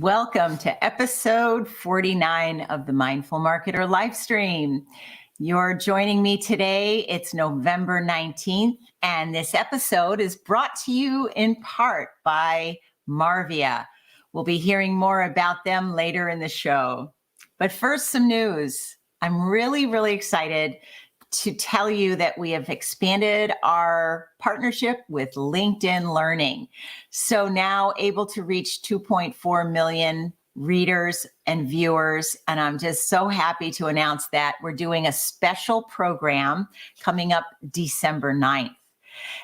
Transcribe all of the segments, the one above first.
Welcome to episode 49 of the Mindful Marketer live stream. You're joining me today. It's November 19th, and this episode is brought to you in part by Marvia. We'll be hearing more about them later in the show. But first, some news. I'm really excited to tell you that we have expanded our partnership with LinkedIn Learning. So now able to reach 2.4 million readers and viewers. And I'm just so happy to announce that we're doing a special program coming up December 9th.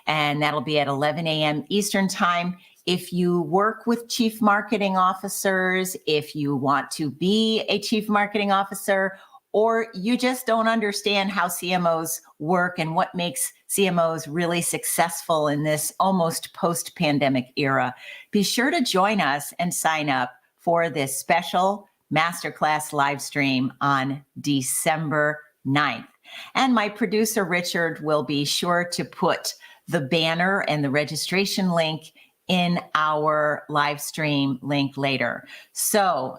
And that'll be at 11 a.m. Eastern time. If you work with chief marketing officers, if you want to be a chief marketing officer, or you just don't understand how CMOs work and what makes CMOs really successful in this almost post-pandemic era, be sure to join us and sign up for this special masterclass live stream on December 9th. And my producer, Richard, will be sure to put the banner and the registration link in our live stream link later. So,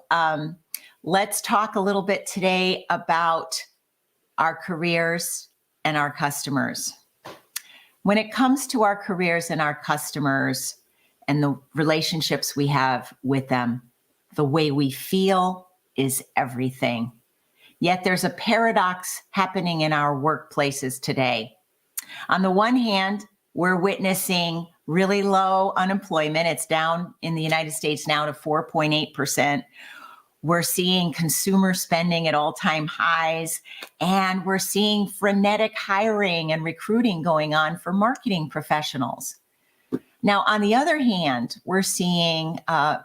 let's talk a little bit today about our careers and our customers. When it comes to our careers and our customers and the relationships we have with them, the way we feel is everything. Yet there's a paradox happening in our workplaces today. On the one hand, we're witnessing really low unemployment. It's down in the United States now to 4.8%. We're seeing consumer spending at all-time highs, and we're seeing frenetic hiring and recruiting going on for marketing professionals. Now, on the other hand, we're seeing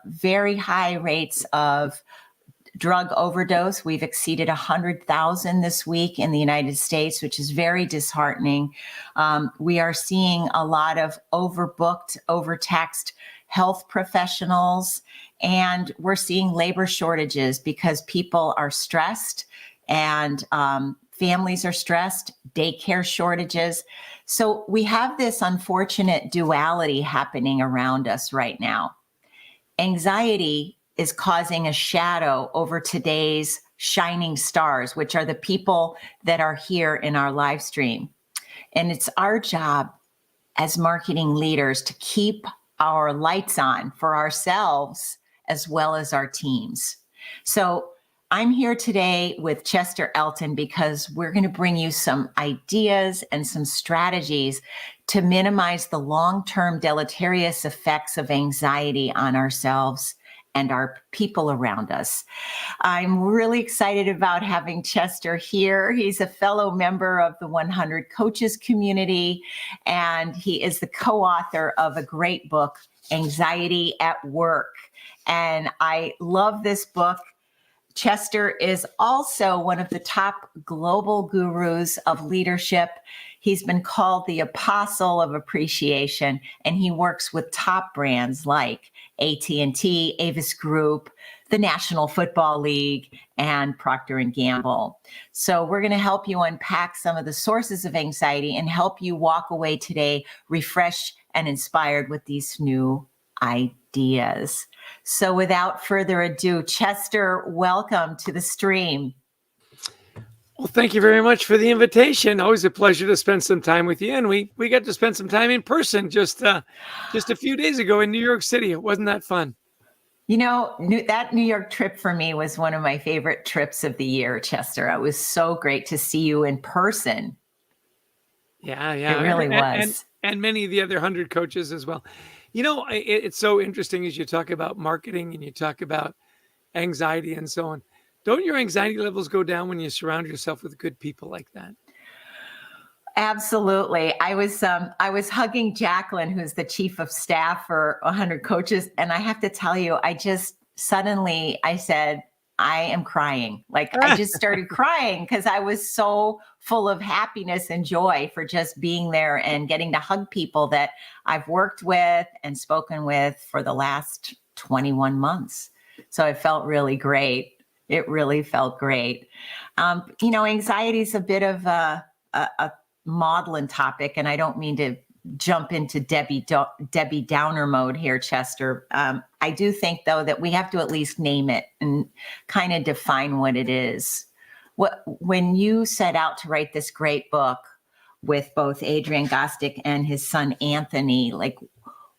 very high rates of drug overdose. We've exceeded 100,000 this week in the United States, which is very disheartening. We are seeing a lot of overbooked, overtaxed health professionals, and we're seeing labor shortages because people are stressed and families are stressed, daycare shortages. So we have this unfortunate duality happening around us right now. Anxiety is causing a shadow over today's shining stars, which are the people that are here in our live stream. And it's our job as marketing leaders to keep our lights on for ourselves as well as our teams. So I'm here today with Chester Elton because we're going to bring you some ideas and some strategies to minimize the long-term deleterious effects of anxiety on ourselves and our people around us. I'm really excited about having Chester here. He's a fellow member of the 100 Coaches community, and he is the co-author of a great book, Anxiety at Work. And I love this book. Chester is also one of the top global gurus of leadership. He's been called the apostle of appreciation, and he works with top brands like AT&T, Avis Group, the National Football League, and Procter & Gamble. So we're going to help you unpack some of the sources of anxiety and help you walk away today refreshed and inspired with these new ideas. So without further ado, Chester, welcome to the stream. Well, thank you very much for the invitation. Always a pleasure to spend some time with you. And we got to spend some time in person just a few days ago in New York City. Wasn't that fun? You know, that New York trip for me was one of my favorite trips of the year, Chester. It was so great to see you in person. Yeah. It really was. And many of the other 100 coaches as well. You know, it's so interesting as you talk about marketing and you talk about anxiety and so on. Don't your anxiety levels go down when you surround yourself with good people like that? Absolutely. I was hugging Jacqueline, who's the chief of staff for 100 Coaches. And I have to tell you, I said, I am crying. Like I just started crying because I was so full of happiness and joy for just being there and getting to hug people that I've worked with and spoken with for the last 21 months. So it felt really great. It really felt great. Anxiety is a bit of a maudlin topic, and I don't mean to jump into Debbie Downer mode here, Chester. I do think, though, that we have to at least name it and kind of define what it is. When you set out to write this great book with both Adrian Gostick and his son Anthony, like,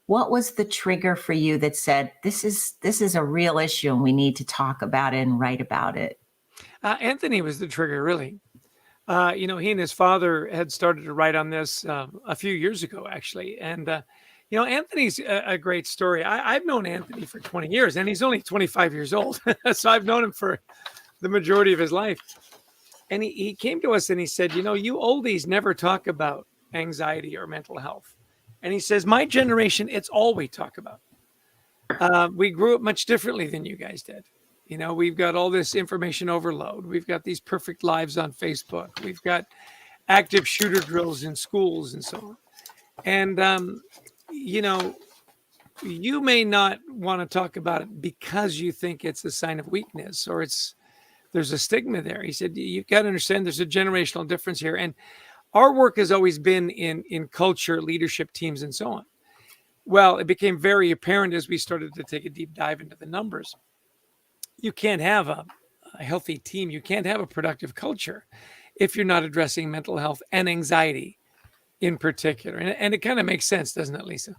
what was the trigger for you that said this is a real issue and we need to talk about it and write about it? Anthony was the trigger, really. He and his father had started to write on this a few years ago, actually. And, Anthony's a great story. I've known Anthony for 20 years, and he's only 25 years old. So I've known him for the majority of his life. And he came to us and he said, you oldies never talk about anxiety or mental health. And he says, my generation, it's all we talk about. We grew up much differently than you guys did. We've got all this information overload. We've got these perfect lives on Facebook. We've got active shooter drills in schools and so on. And, you may not want to talk about it because you think it's a sign of weakness or there's a stigma there. He said, you've got to understand there's a generational difference here. And our work has always been in culture, leadership teams, and so on. Well, it became very apparent as we started to take a deep dive into the numbers. You can't have a healthy team. You can't have a productive culture if you're not addressing mental health and anxiety in particular. And it kind of makes sense, doesn't it, Lisa?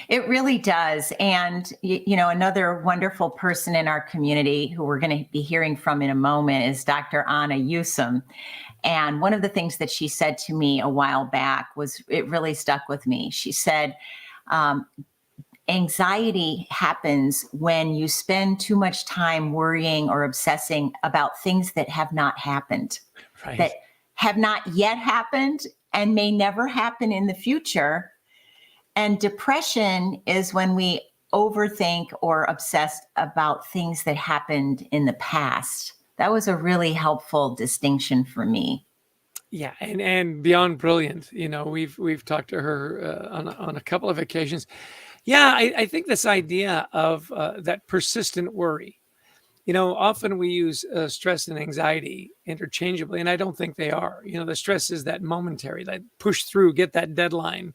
It really does. And, another wonderful person in our community who we're going to be hearing from in a moment is Dr. Anna Yusum. And one of the things that she said to me a while back it really stuck with me. She said, anxiety happens when you spend too much time worrying or obsessing about things that have not happened, right, that have not yet happened and may never happen in the future. And depression is when we overthink or obsess about things that happened in the past. That was a really helpful distinction for me. Yeah, and beyond brilliant. We've talked to her on a couple of occasions. Yeah, I think this idea of that persistent worry. Often we use stress and anxiety interchangeably, and I don't think they are. The stress is that momentary, that push through, get that deadline.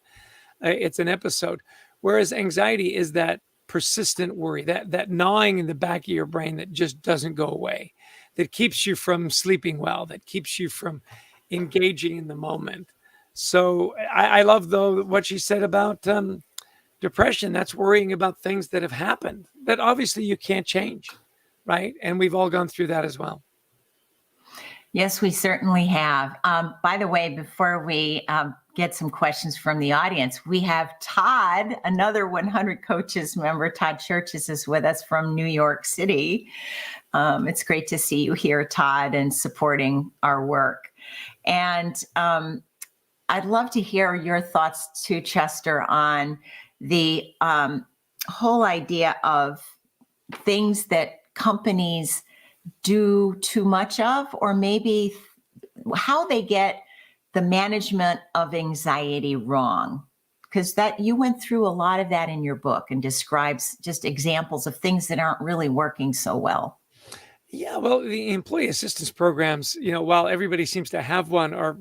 It's an episode. Whereas anxiety is that persistent worry, that gnawing in the back of your brain that just doesn't go away, that keeps you from sleeping well, that keeps you from engaging in the moment. So I love, though, what she said about depression. That's worrying about things that have happened that obviously you can't change, right? And we've all gone through that as well. Yes, we certainly have. By the way, before we get some questions from the audience, we have Todd, another 100 Coaches member. Todd Churches is with us from New York City. It's great to see you here, Todd, and supporting our work. And I'd love to hear your thoughts too, Chester, on the whole idea of things that companies do too much of, or maybe how they get the management of anxiety wrong. Because you went through a lot of that in your book and describes just examples of things that aren't really working so well. Yeah, well, the employee assistance programs, while everybody seems to have one, are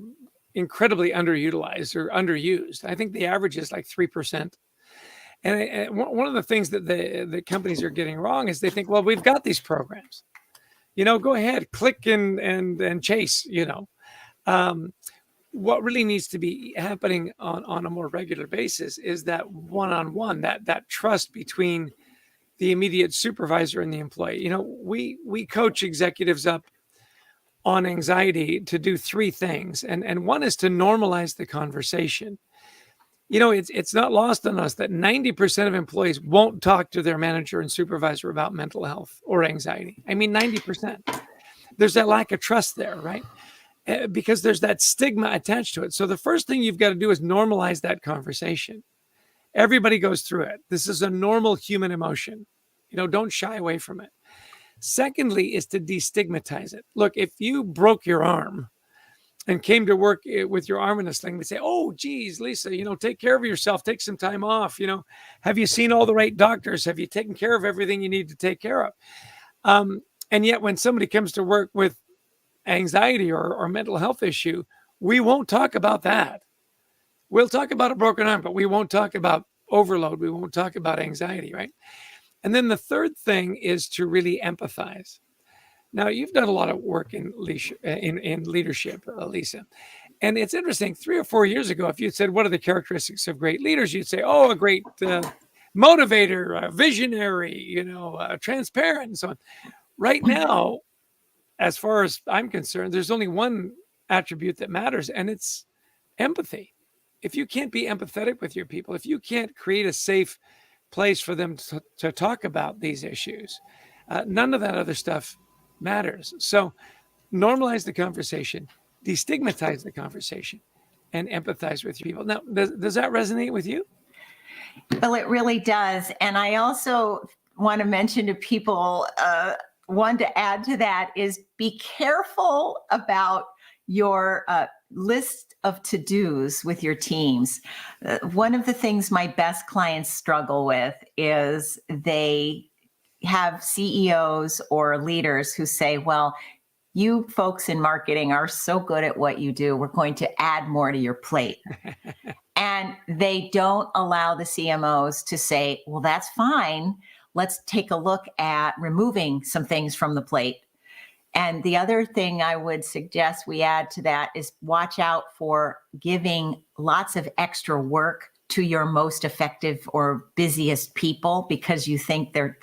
incredibly underutilized or underused. I think the average is like 3%. And one of the things that the companies are getting wrong is they think, well, we've got these programs. Go ahead, click and chase. What really needs to be happening on a more regular basis is that one-on-one, that trust between the immediate supervisor and the employee. We coach executives up on anxiety to do three things. And one is to normalize the conversation. It's not lost on us that 90% of employees won't talk to their manager and supervisor about mental health or anxiety. I mean, 90%. There's that lack of trust there, right? Because there's that stigma attached to it. So the first thing you've got to do is normalize that conversation. Everybody goes through it. This is a normal human emotion. Don't shy away from it. Secondly is to destigmatize it. Look, if you broke your arm and came to work with your arm in a sling, they say, oh, geez, Lisa, take care of yourself, take some time off. Have you seen all the right doctors? Have you taken care of everything you need to take care of? And yet when somebody comes to work with anxiety or mental health issue, we won't talk about that. We'll talk about a broken arm, but we won't talk about overload. We won't talk about anxiety, right? And then the third thing is to really empathize. Now, you've done a lot of work in leadership, Lisa. And it's interesting, 3 or 4 years ago, if you'd said, what are the characteristics of great leaders? You'd say, oh, a great motivator, a visionary, transparent, and so on. Right now, as far as I'm concerned, there's only one attribute that matters, and it's empathy. If you can't be empathetic with your people, if you can't create a safe place for them to talk about these issues, none of that other stuff matters. So normalize the conversation, destigmatize the conversation, and empathize with your people. Now, does that resonate with you? Well, it really does. And I also want to mention to people, one to add to that is be careful about your list of to-dos with your teams. One of the things my best clients struggle with is they have CEOs or leaders who say, well, you folks in marketing are so good at what you do, we're going to add more to your plate. And they don't allow the CMOs to say, well, that's fine. Let's take a look at removing some things from the plate. And the other thing I would suggest we add to that is watch out for giving lots of extra work to your most effective or busiest people because you think they're,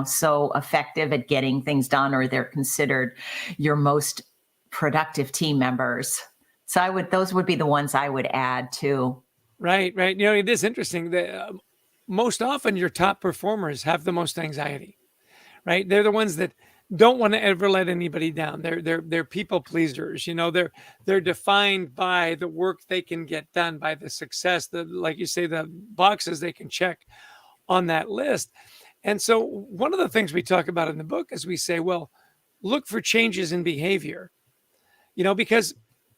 so effective at getting things done, or they're considered your most productive team members. So those would be the ones I would add too. Right. It is interesting that most often your top performers have the most anxiety, right? They're the ones that don't want to ever let anybody down. They're people pleasers. They're defined by the work they can get done, by the success, like you say, the boxes they can check on that list. And so one of the things we talk about in the book is we say, well, look for changes in behavior, because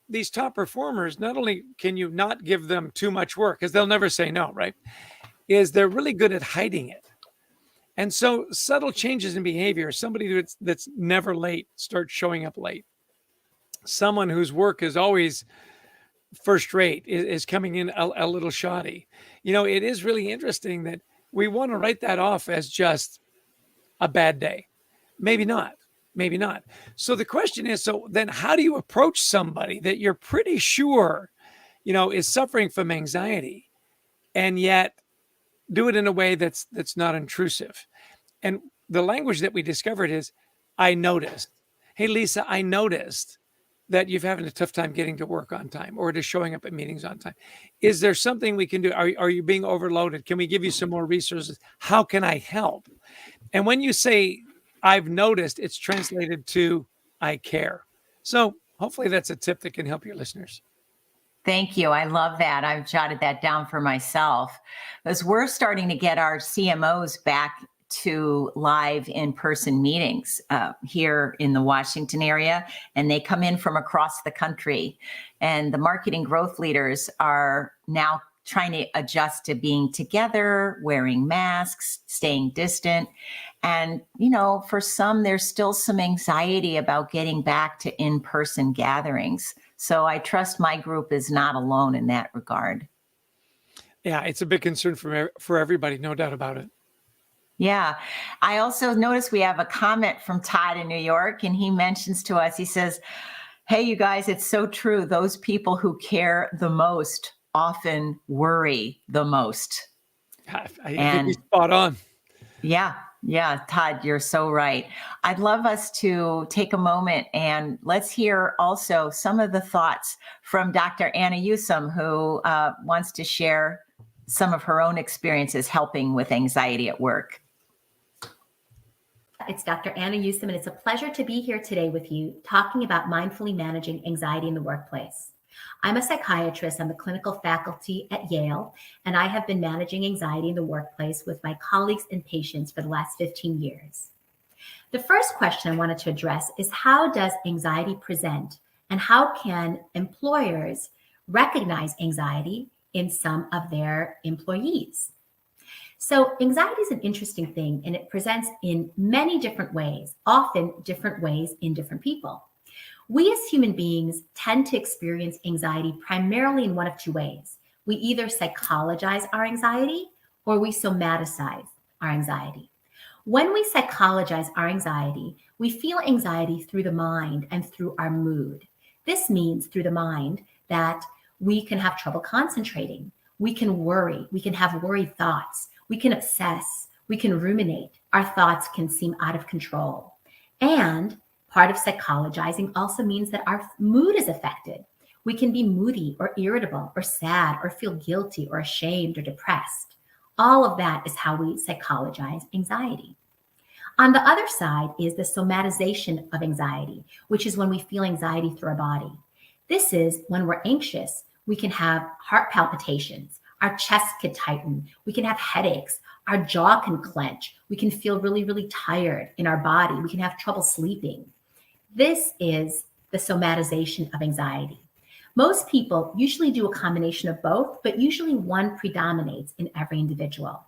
these top performers, not only can you not give them too much work, because they'll never say no, right? Is they're really good at hiding it. And so subtle changes in behavior, somebody that's never late starts showing up late. Someone whose work is always first rate is coming in a little shoddy. It is really interesting that we want to write that off as just a bad day. Maybe not. So the question is, so then how do you approach somebody that you're pretty sure, is suffering from anxiety, and yet do it in a way that's not intrusive? And the language that we discovered is, I noticed. Hey, Lisa, I noticed that you're having a tough time getting to work on time or to showing up at meetings on time. Is there something we can do? Are you being overloaded? Can we give you some more resources? How can I help? And when you say, I've noticed, it's translated to, I care. So hopefully that's a tip that can help your listeners. Thank you. I love that. I've jotted that down for myself, because we're starting to get our CMOs back to live in-person meetings here in the Washington area, and they come in from across the country. And the marketing growth leaders are now trying to adjust to being together, wearing masks, staying distant. And, for some, there's still some anxiety about getting back to in-person gatherings. So I trust my group is not alone in that regard. Yeah, it's a big concern for everybody, no doubt about it. Yeah. I also noticed we have a comment from Todd in New York, and he mentions to us, he says, hey, you guys, it's so true. Those people who care the most often worry the most. I think he's spot on. Yeah, Todd, you're so right. I'd love us to take a moment and let's hear also some of the thoughts from Dr. Anna Yusum, who wants to share some of her own experiences helping with anxiety at work. It's Dr. Anna Yusum, and it's a pleasure to be here today with you talking about mindfully managing anxiety in the workplace. I'm a psychiatrist on the clinical faculty at Yale, and I have been managing anxiety in the workplace with my colleagues and patients for the last 15 years. The first question I wanted to address is, how does anxiety present, and how can employers recognize anxiety in some of their employees? So anxiety is an interesting thing, and it presents in many different ways, often different ways in different people. We as human beings tend to experience anxiety primarily in one of two ways. We either psychologize our anxiety or we somaticize our anxiety. When we psychologize our anxiety, we feel anxiety through the mind and through our mood. This means through the mind that we can have trouble concentrating. We can worry. We can have worried thoughts. We can obsess. We can ruminate. Our thoughts can seem out of control. And part of psychologizing also means that our mood is affected. We can be moody or irritable or sad or feel guilty or ashamed or depressed. All of that is how we psychologize anxiety. On the other side is the somatization of anxiety, which is when we feel anxiety through our body. This is when we're anxious, we can have heart palpitations, our chest could tighten, we can have headaches, our jaw can clench, we can feel really, really tired in our body, we can have trouble sleeping. This is the somatization of anxiety. Most people usually do a combination of both, but usually one predominates in every individual.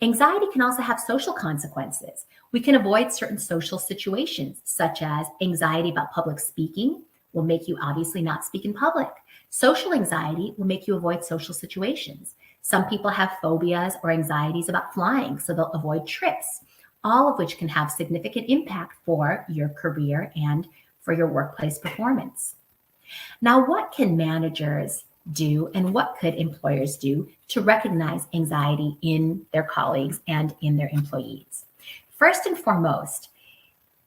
Anxiety can also have social consequences. We can avoid certain social situations, such as anxiety about public speaking will make you obviously not speak in public. Social anxiety will make you avoid social situations. Some people have phobias or anxieties about flying, so they'll avoid trips, all of which can have significant impact for your career and for your workplace performance. Now, what can managers do and what could employers do to recognize anxiety in their colleagues and in their employees? First and foremost,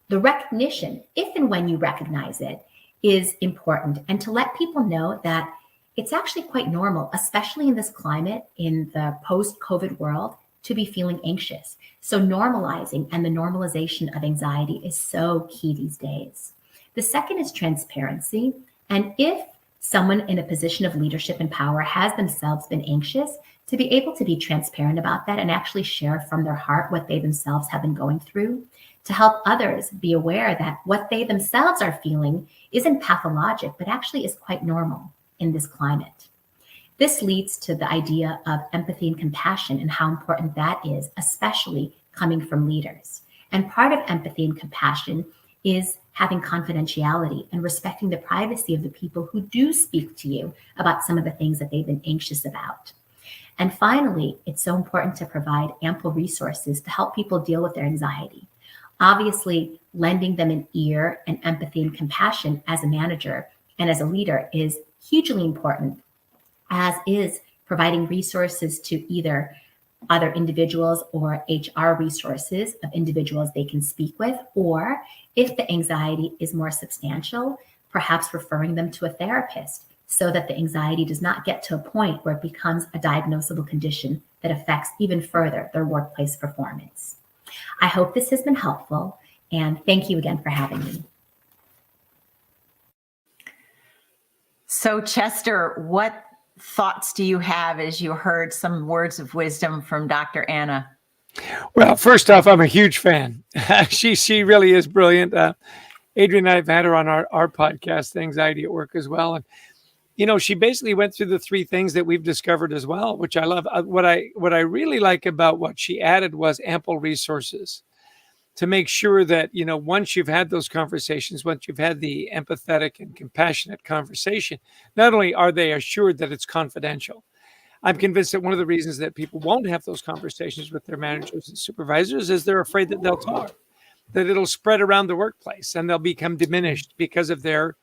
the recognition, if and when you recognize it, is important, and to let people know that it's actually quite normal, especially in this climate, in the post-COVID world, to be feeling anxious. So normalizing and the normalization of anxiety is so key these days. The second is transparency. And if someone in a position of leadership and power has themselves been anxious, to be able to be transparent about that and actually share from their heart what they themselves have been going through, to help others be aware that what they themselves are feeling isn't pathologic, but actually is quite normal in this climate. This leads to the idea of empathy and compassion and how important that is, especially coming from leaders. And part of empathy and compassion is having confidentiality and respecting the privacy of the people who do speak to you about some of the things that they've been anxious about. And finally, it's so important to provide ample resources to help people deal with their anxiety. Obviously, lending them an ear and empathy and compassion as a manager and as a leader is hugely important, as is providing resources to either other individuals or HR resources of individuals they can speak with, or if the anxiety is more substantial, perhaps referring them to a therapist so that the anxiety does not get to a point where it becomes a diagnosable condition that affects even further their workplace performance. I hope this has been helpful, and thank you again for having me. So, Chester, what thoughts do you have as you heard some words of wisdom from Dr. Anna? Well, first off, I'm a huge fan. She really is brilliant. Adrian and I have had her on our podcast, Anxiety at Work, as well. And, you know, she basically went through the three things that we've discovered as well, which I love. What I really like about what she added was ample resources to make sure that, you know, once you've had those conversations, once you've had the empathetic and compassionate conversation, not only are they assured that it's confidential, I'm convinced that one of the reasons that people won't have those conversations with their managers and supervisors is they're afraid that they'll talk, that it'll spread around the workplace and they'll become diminished because of their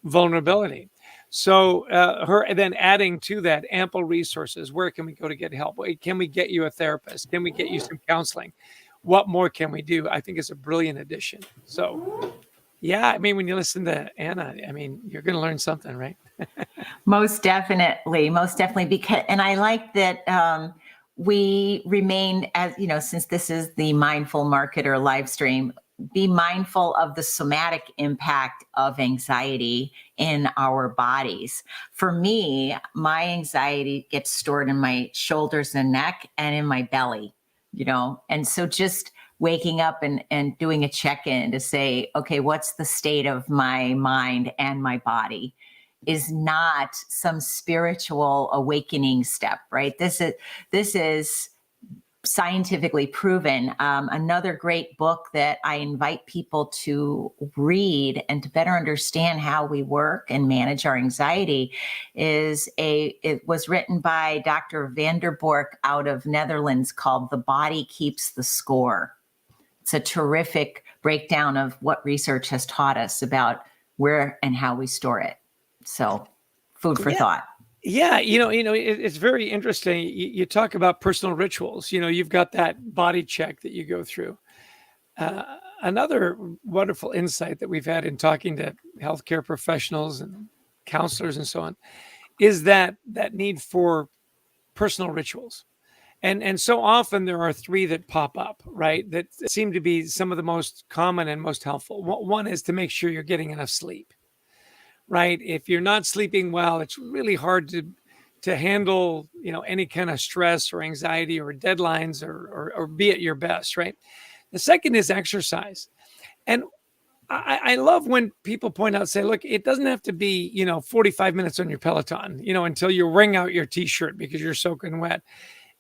vulnerability. So her then adding to that ample resources. Where can we go to get help? Can we get you a therapist? Can we get you some counseling? What more can we do? I think it's a brilliant addition. So, yeah, I mean, when you listen to Anna, I mean, you're going to learn something, right? Most definitely. Because, and I like that we remain, as you know, since this is the Mindful Marketer live stream, be mindful of the somatic impact of anxiety in our bodies. For me, my anxiety gets stored in my shoulders and neck and in my belly, you know, and so just waking up and doing a check-in to say, okay, what's the state of my mind and my body is not some spiritual awakening step, right? This is scientifically proven. Another great book that I invite people to read and to better understand how we work and manage our anxiety it was written by Dr. Vanderbork out of Netherlands, called The Body Keeps the Score. It's a terrific breakdown of what research has taught us about where and how we store it. So, food for thought. Yeah, it's very interesting. You talk about personal rituals. You've got that body check that you go through. Another wonderful insight that we've had in talking to healthcare professionals and counselors and so on is that need for personal rituals. And so often there are three that pop up, right? That seem to be some of the most common and most helpful. One is to make sure you're getting enough sleep. Right. If you're not sleeping well, it's really hard to handle, any kind of stress or anxiety or deadlines or be at your best. Right. The second is exercise. And I love when people point out, say, look, it doesn't have to be, 45 minutes on your Peloton, until you wring out your t-shirt because you're soaking wet.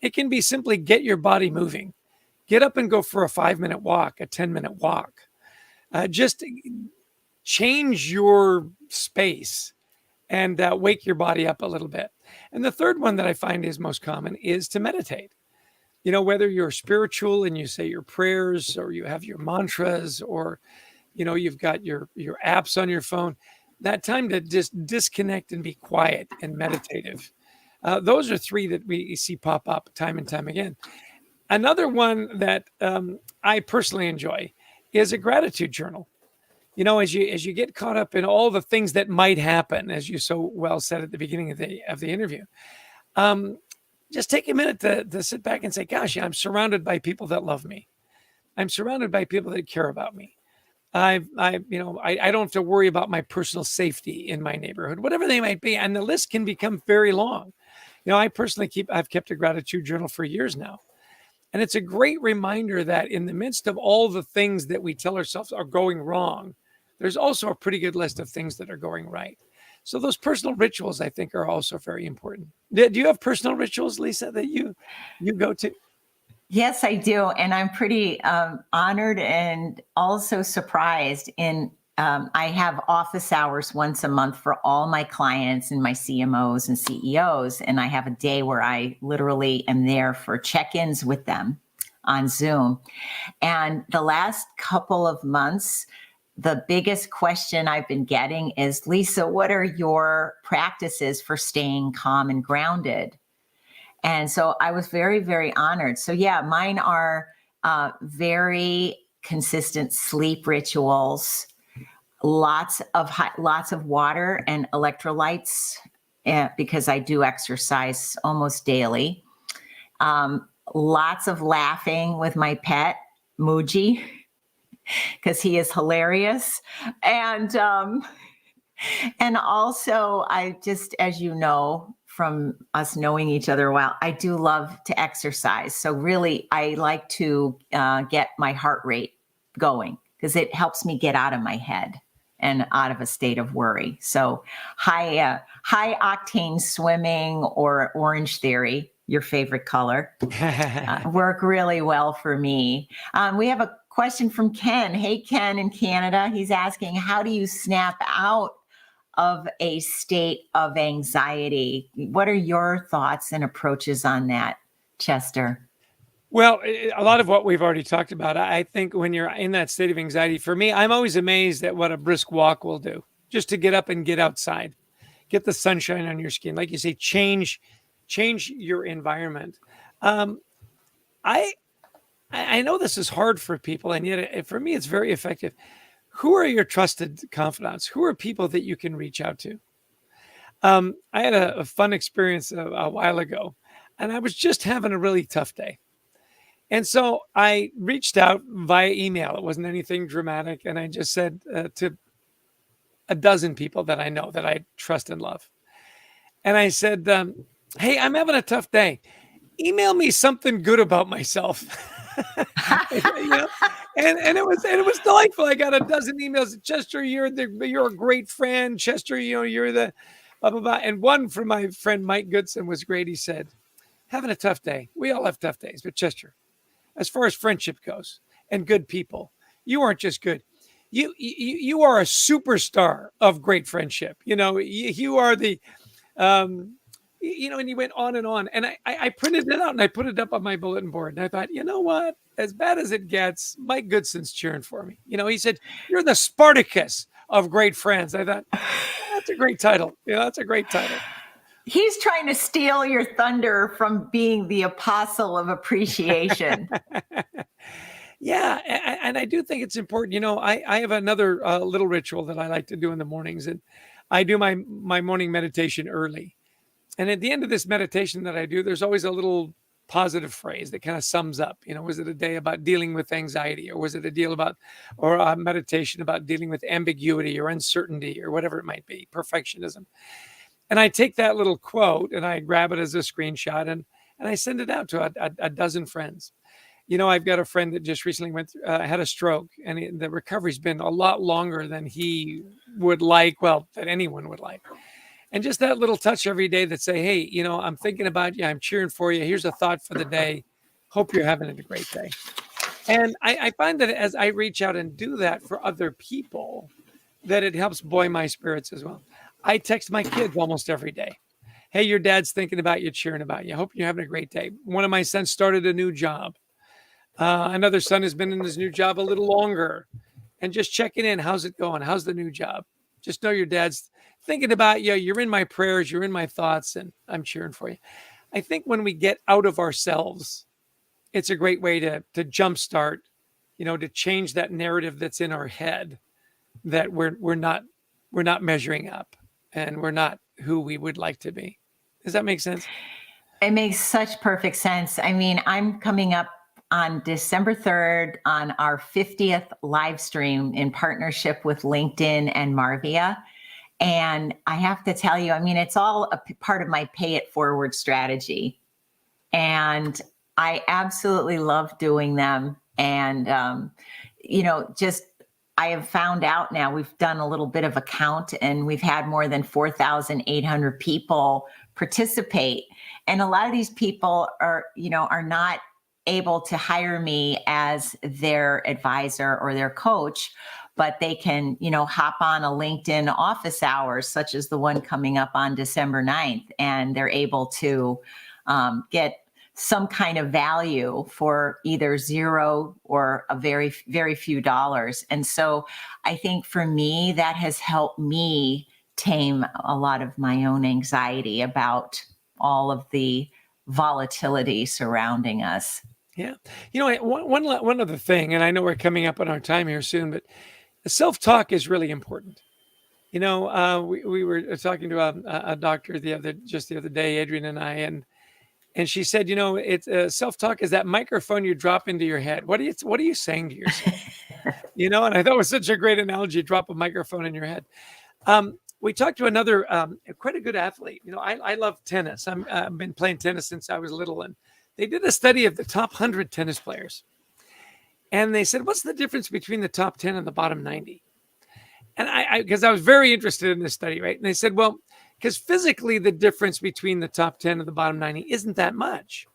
It can be simply get your body moving, get up and go for a 5-minute walk, a 10-minute walk. Just change your space and wake your body up a little bit. And the third one that I find is most common is to meditate. Whether you're spiritual and you say your prayers, or you have your mantras, or, you've got your apps on your phone, that time to just disconnect and be quiet and meditative. Those are three that we see pop up time and time again. Another one that I personally enjoy is a gratitude journal. As you get caught up in all the things that might happen, as you so well said at the beginning of the interview, just take a minute to sit back and say, gosh, I'm surrounded by people that love me. I'm surrounded by people that care about me. I don't have to worry about my personal safety in my neighborhood, whatever they might be. And the list can become very long. I personally I've kept a gratitude journal for years now. And it's a great reminder that in the midst of all the things that we tell ourselves are going wrong, there's also a pretty good list of things that are going right. So those personal rituals, I think, are also very important. Do you have personal rituals, Lisa, that you go to? Yes, I do. And I'm pretty honored and also surprised I have office hours once a month for all my clients and my CMOs and CEOs. And I have a day where I literally am there for check-ins with them on Zoom. And the last couple of months, the biggest question I've been getting is, Lisa, what are your practices for staying calm and grounded? And so I was very, very honored. So yeah, mine are very consistent sleep rituals, lots of water and electrolytes, because I do exercise almost daily. Lots of laughing with my pet, Muji, because he is hilarious. And also, I just, as you know, from us knowing each other a while, I do love to exercise. So really, I like to get my heart rate going, because it helps me get out of my head and out of a state of worry. So high octane swimming or Orange Theory, your favorite color, work really well for me. We have a question from Ken. Hey, Ken in Canada. He's asking, how do you snap out of a state of anxiety? What are your thoughts and approaches on that, Chester? Well, a lot of what we've already talked about. I think when you're in that state of anxiety, for me, I'm always amazed at what a brisk walk will do, just to get up and get outside, get the sunshine on your skin. Like you say, change your environment. I know this is hard for people, and yet for me, it's very effective. Who are your trusted confidants? Who are people that you can reach out to? I had a fun experience a while ago, and I was just having a really tough day. And so I reached out via email. It wasn't anything dramatic. And I just said to a dozen people that I know, that I trust and love. And I said, hey, I'm having a tough day. Email me something good about myself. And it was delightful. I got a dozen emails. Chester, you're a great friend. Chester, you're the blah, blah, blah. And one from my friend Mike Goodson was great. He said, having a tough day. We all have tough days. But Chester, as far as friendship goes and good people, you aren't just good. You are a superstar of great friendship. You are the, and he went on and on. And I printed it out and I put it up on my bulletin board. And I thought, you know what? As bad as it gets, Mike Goodson's cheering for me. He said, you're the Spartacus of great friends. I thought, that's a great title. That's a great title. He's trying to steal your thunder from being the apostle of appreciation. Yeah. And I do think it's important. I have another little ritual that I like to do in the mornings, and I do my morning meditation early. And at the end of this meditation that I do, there's always a little positive phrase that kind of sums up, was it a day about dealing with anxiety, or was it a meditation about dealing with ambiguity or uncertainty or whatever it might be, perfectionism. And I take that little quote and I grab it as a screenshot and I send it out to a dozen friends. I've got a friend that just recently had a stroke, and the recovery's been a lot longer than he would like, that anyone would like. And just that little touch every day that say, hey, I'm thinking about you. I'm cheering for you. Here's a thought for the day. Hope you're having a great day. And I find that as I reach out and do that for other people, that it helps buoy my spirits as well. I text my kids almost every day. Hey, your dad's thinking about you, cheering about you. Hope you're having a great day. One of my sons started a new job. Another son has been in his new job a little longer, and just checking in. How's it going? How's the new job? Just know your dad's thinking about you. You're in my prayers. You're in my thoughts, and I'm cheering for you. I think when we get out of ourselves, it's a great way to jumpstart, to change that narrative that's in our head that we're not measuring up and we're not who we would like to be. Does that make sense? It makes such perfect sense. I mean, I'm coming up on December 3rd on our 50th live stream in partnership with LinkedIn and Marvia. And I have to tell you, I mean, it's all a part of my pay it forward strategy. And I absolutely love doing them. And, I have found out now, we've done a little bit of a count and we've had more than 4,800 people participate. And a lot of these people are not able to hire me as their advisor or their coach, but they can, hop on a LinkedIn office hours, such as the one coming up on December 9th, and they're able to get some kind of value for either zero or a very, very few dollars. And so I think for me, that has helped me tame a lot of my own anxiety about all of the volatility surrounding us. Yeah. One other thing, and I know we're coming up on our time here soon, but self-talk is really important. We were talking to a doctor the other day, Adrian and I, and she said, it's self-talk is that microphone you drop into your head. What are you saying to yourself? And I thought it was such a great analogy, drop a microphone in your head. We talked to another, quite a good athlete. I love tennis. I've been playing tennis since I was little, and they did a study of the top 100 tennis players. And they said, what's the difference between the top 10 and the bottom 90? And because I was very interested in this study, right? And they said, well, because physically the difference between the top 10 and the bottom 90 isn't that much.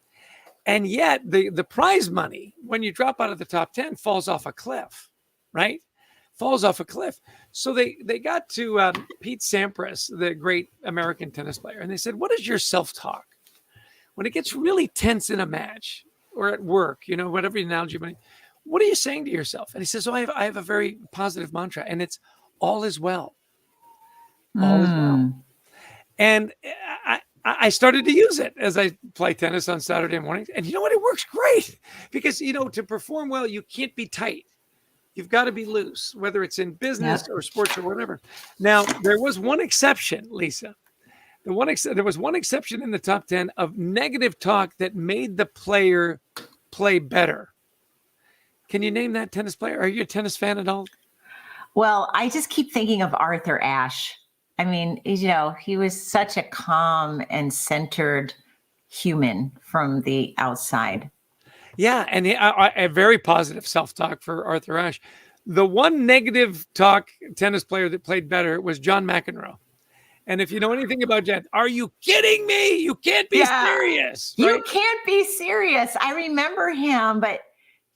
And yet the prize money, when you drop out of the top 10, falls off a cliff, right? Falls off a cliff. So they got to Pete Sampras, the great American tennis player, and they said, what is your self-talk? When it gets really tense in a match or at work, whatever analogy, what are you saying to yourself? And he says, I have a very positive mantra, and it's all is well. All is well. And I started to use it as I play tennis on Saturday mornings. And you know what? It works great because, to perform well, you can't be tight. You've got to be loose, whether it's in business or sports or whatever. Now, there was one exception, Lisa. There was one exception in the top 10 of negative talk that made the player play better. Can you name that tennis player? Are you a tennis fan at all? Well, I just keep thinking of Arthur Ashe. I mean, he was such a calm and centered human from the outside. Yeah, and a very positive self-talk for Arthur Ashe. The one negative talk tennis player that played better was John McEnroe. And if you know anything about Jen, are you kidding me? You can't be serious. Right? You can't be serious. I remember him, but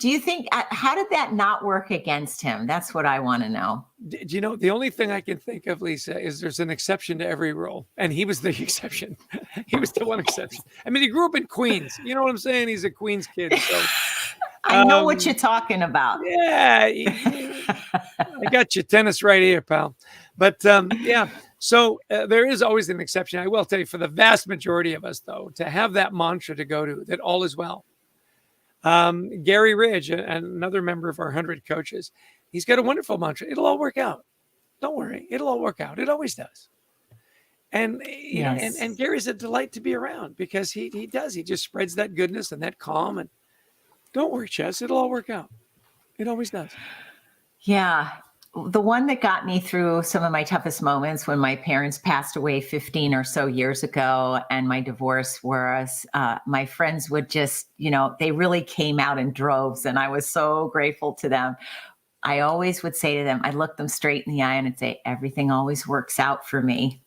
do you think, how did that not work against him? That's what I want to know. Do you know, the only thing I can think of, Lisa, is there's an exception to every rule. And he was the exception. He was the one exception. I mean, he grew up in Queens. You know what I'm saying? He's a Queens kid. So I know what you're talking about. Yeah. I got your tennis right here, pal. But yeah, so there is always an exception. I will tell you, for the vast majority of us, though, to have that mantra to go to, that all is well. Gary Ridge, another member of our 100 coaches, he's got a wonderful mantra. It'll all work out. Don't worry. It'll all work out. It always does. And you know, and Gary's a delight to be around because he does. He just spreads that goodness and that calm. And don't worry, Chess. It'll all work out. It always does. Yeah. The one that got me through some of my toughest moments when my parents passed away 15 or so years ago and my divorce was my friends would just, they really came out in droves and I was so grateful to them. I always would say to them, I'd look them straight in the eye and I'd say, everything always works out for me.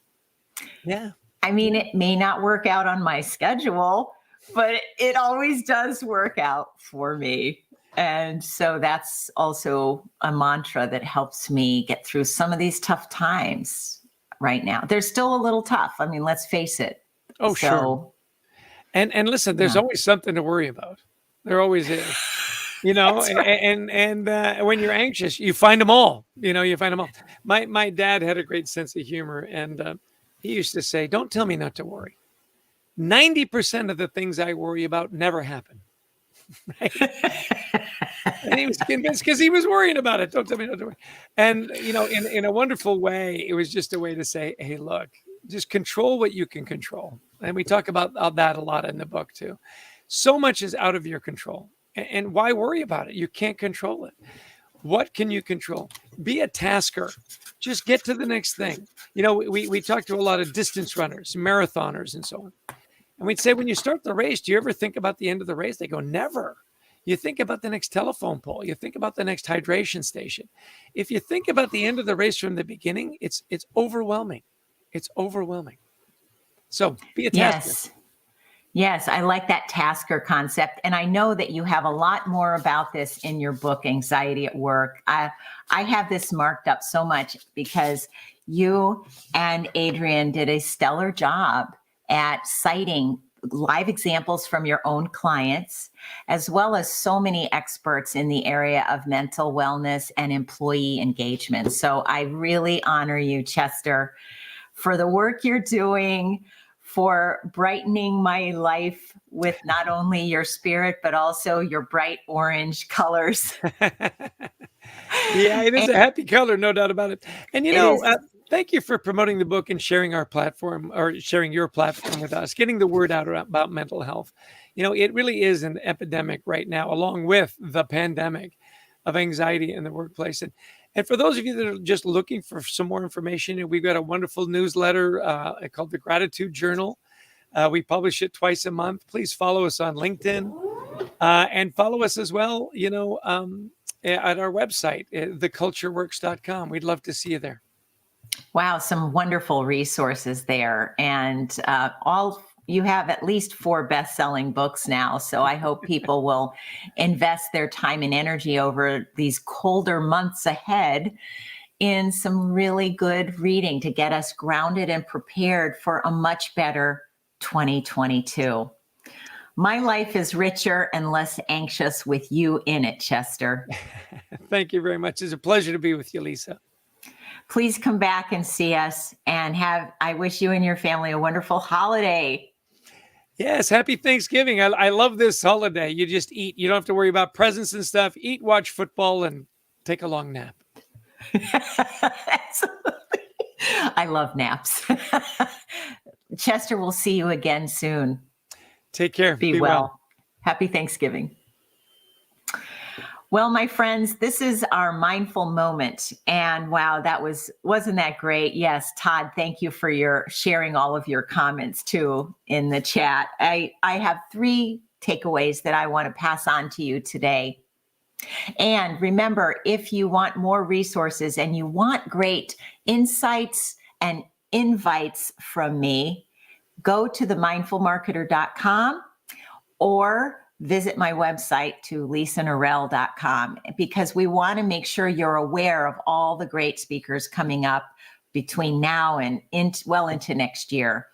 Yeah. I mean, it may not work out on my schedule, but it always does work out for me. And so that's also a mantra that helps me get through some of these tough times right now. They're still a little tough. I mean, let's face it. Oh, sure. And listen, there's always something to worry about. There always is. And when you're anxious, you find them all. You find them all. My dad had a great sense of humor, and he used to say, "Don't tell me not to worry. 90% of the things I worry about never happen." Right? And he was convinced because he was worrying about it. Don't tell me not to worry. And, in a wonderful way, it was just a way to say, hey, look, just control what you can control. And we talk about that a lot in the book, too. So much is out of your control. And why worry about it? You can't control it. What can you control? Be a tasker. Just get to the next thing. We talk to a lot of distance runners, marathoners, and so on. And we'd say, when you start the race, do you ever think about the end of the race? They go, never. You think about the next telephone pole. You think about the next hydration station. If you think about the end of the race from the beginning, it's overwhelming. It's overwhelming. So be a tasker. Yes, I like that tasker concept. And I know that you have a lot more about this in your book, Anxiety at Work. I have this marked up so much because you and Adrian did a stellar job at citing live examples from your own clients, as well as so many experts in the area of mental wellness and employee engagement. So I really honor you, Chester, for the work you're doing, for brightening my life with not only your spirit, but also your bright orange colors. Yeah, it is a happy color, no doubt about it. And, thank you for promoting the book and sharing our platform, or sharing your platform with us, getting the word out about mental health. It really is an epidemic right now, along with the pandemic of anxiety in the workplace. And for those of you that are just looking for some more information, we've got a wonderful newsletter called The Gratitude Journal. We publish it twice a month. Please follow us on LinkedIn and follow us as well, at our website, thecultureworks.com. We'd love to see you there. Wow, some wonderful resources there. And you have at least 4 best-selling books now. So I hope people will invest their time and energy over these colder months ahead in some really good reading to get us grounded and prepared for a much better 2022. My life is richer and less anxious with you in it, Chester. Thank you very much. It's a pleasure to be with you, Lisa. Please come back and see us, and I wish you and your family a wonderful holiday. Yes, happy Thanksgiving. I love this holiday. You just eat. You don't have to worry about presents and stuff. Eat, watch football, and take a long nap. Absolutely. I love naps. Chester, we'll see you again soon. Take care. Be well. Happy Thanksgiving. Well, my friends, this is our mindful moment. And wow, wasn't that great? Yes, Todd, thank you for sharing all of your comments too in the chat. I have 3 takeaways that I want to pass on to you today. And remember, if you want more resources and you want great insights and invites from me, go to themindfulmarketer.com or visit my website to lisanorell.com, because we want to make sure you're aware of all the great speakers coming up between now and well into next year,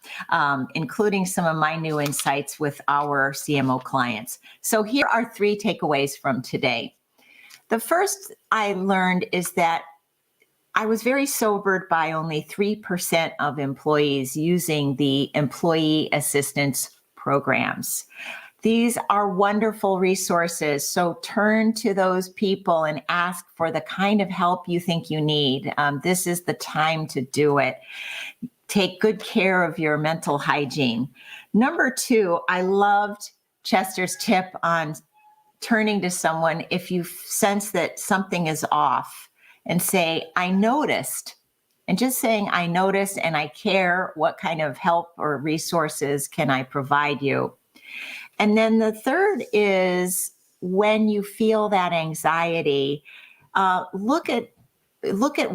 including some of my new insights with our CMO clients. So here are 3 takeaways from today. The first I learned is that I was very sobered by only 3% of employees using the employee assistance programs. These are wonderful resources, so turn to those people and ask for the kind of help you think you need. This is the time to do it. Take good care of your mental hygiene. Number 2, I loved Chester's tip on turning to someone if you sense that something is off and say, I noticed. And just saying, I noticed and I care, what kind of help or resources can I provide you? And then the third is, when you feel that anxiety, look at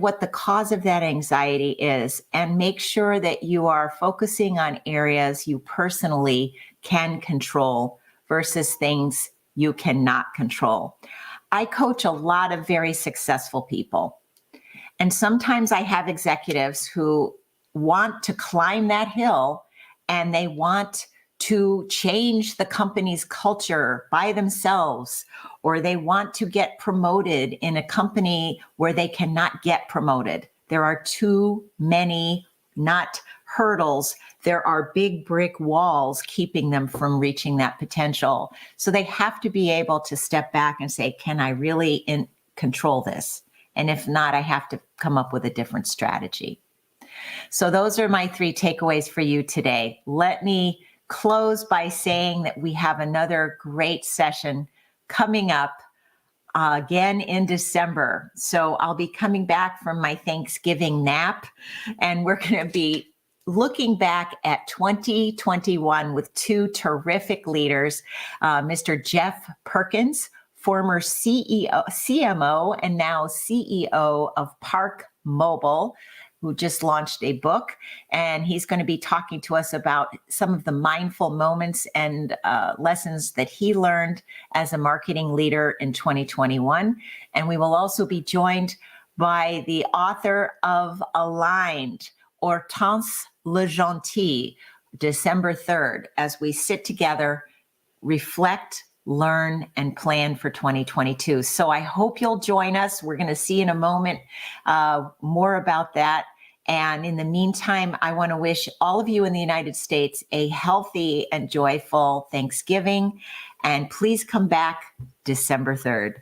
what the cause of that anxiety is and make sure that you are focusing on areas you personally can control versus things you cannot control. I coach a lot of very successful people. And sometimes I have executives who want to climb that hill and they want to change the company's culture by themselves, or they want to get promoted in a company where they cannot get promoted. There are too many, not hurdles, there are big brick walls keeping them from reaching that potential. So they have to be able to step back and say, can I really control this? And if not, I have to come up with a different strategy. So those are my 3 takeaways for you today. Let me close by saying that we have another great session coming up again in December. So I'll be coming back from my Thanksgiving nap, and we're going to be looking back at 2021 with 2 terrific leaders, Mr. Jeff Perkins, former CMO and now CEO of Park Mobile, who just launched a book, and he's going to be talking to us about some of the mindful moments and lessons that he learned as a marketing leader in 2021. And we will also be joined by the author of Aligned, Hortense Legentil, December 3rd, as we sit together, reflect, learn, and plan for 2022. So I hope you'll join us. We're going to see in a moment more about that. And in the meantime, I want to wish all of you in the United States a healthy and joyful Thanksgiving. And please come back December 3rd.